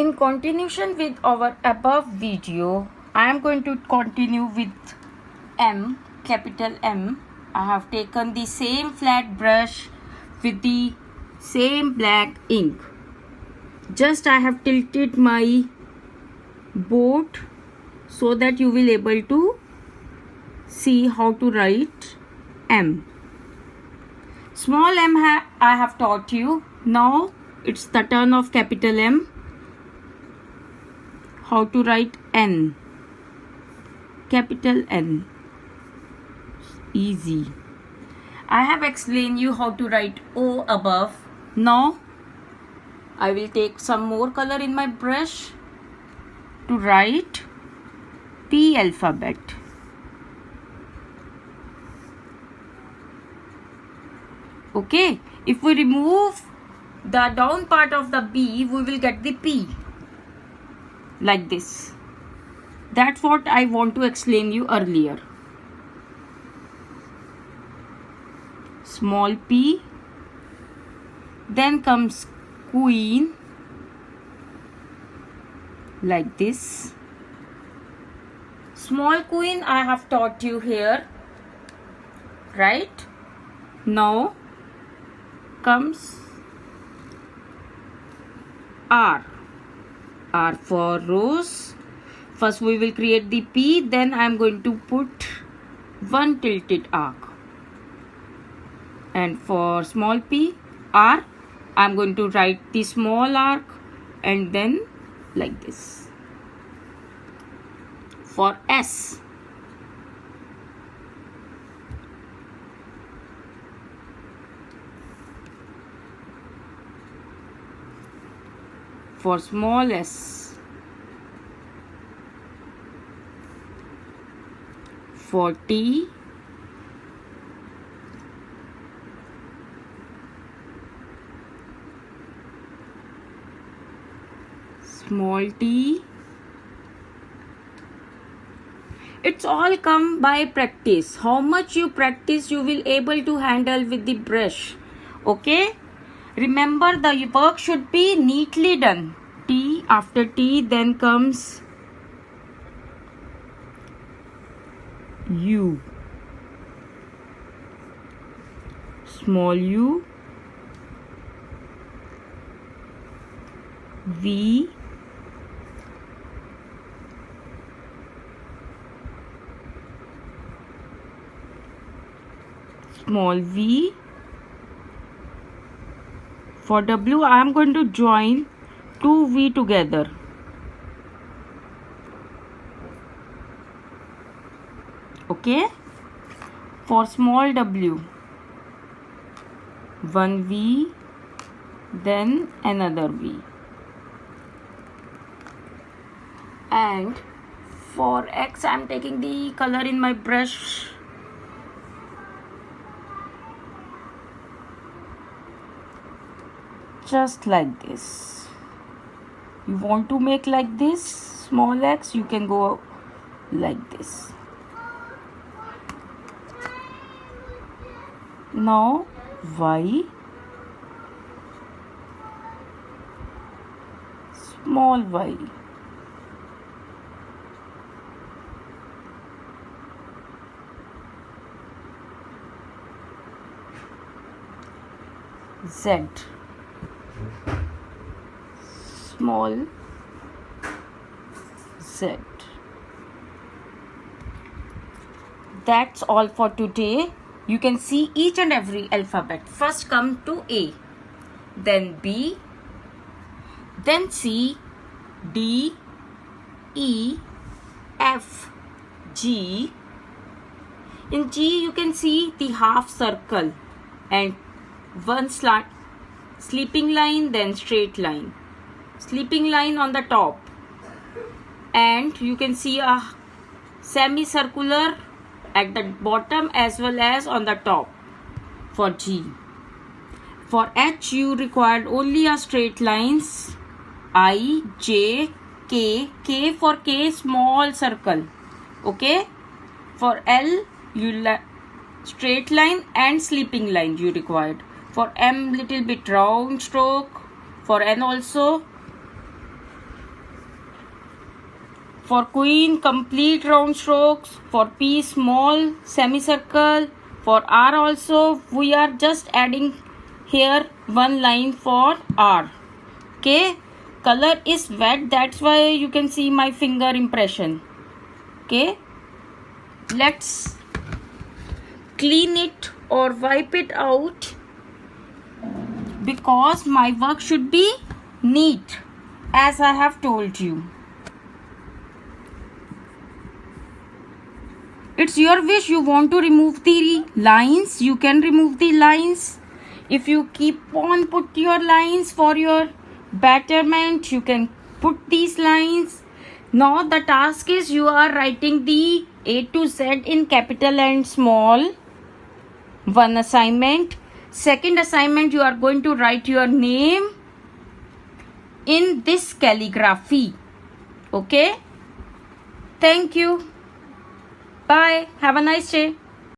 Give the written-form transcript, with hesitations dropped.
In continuation with our above video, I am going to continue with M, capital M. I have taken the same flat brush with the same black ink. Just I have tilted my board so that you will able to see how to write M. Small m I have taught you. Now it's the turn of capital M. How to write N. Capital N. Easy. I have explained you how to write O above. Now I will take some more color in my brush to write P alphabet. Okay, if we remove the down part of the B, we will get the P like this. That's what I want to explain you earlier. Small p, then comes queen like this. Small queen I have taught you here, right? Now comes R. R for rose. First we will create the P, then I am going to put one tilted arc. And for small p, R, I am going to write the small arc and then like this. For S, for small s, for T, small t. It's all come by practice. How much you practice, you will able to handle with the brush. Okay, remember the work should be neatly done. T, after T then comes U, small u, V, small v. For W, I am going to join two V together. Okay. For small w, one V, then another V. And for X, I am taking the color in my brush. Just like this. You want to make like this, small x, you can go like this. Now Y, small y, Z, small z. That's all for today. You can see each and every alphabet. First come to A, then B, then C, D, E, F, G. In G you can see the half circle and one sleeping line, then straight line. Sleeping line on the top, and you can see a semicircular at the bottom as well as on the top for G. For H you required only a straight lines, I, J, K, K for K small circle. Okay. For L you straight line and sleeping line you required. For M little bit round stroke. For N also For queen, complete round strokes. For P, small semicircle. For R also, we are just adding here one line for R. Okay, color is wet, that's why you can see my finger impression. Okay, let's clean it or wipe it out, because my work should be neat as I have told you. It's your wish. You want to remove the lines, you can remove the lines. If you keep on put your lines for your betterment, you can put these lines. Now the task is you are writing the A to Z in capital and small. One assignment. Second assignment, you are going to write your name in this calligraphy. Okay, thank you. Bye. Have a nice day.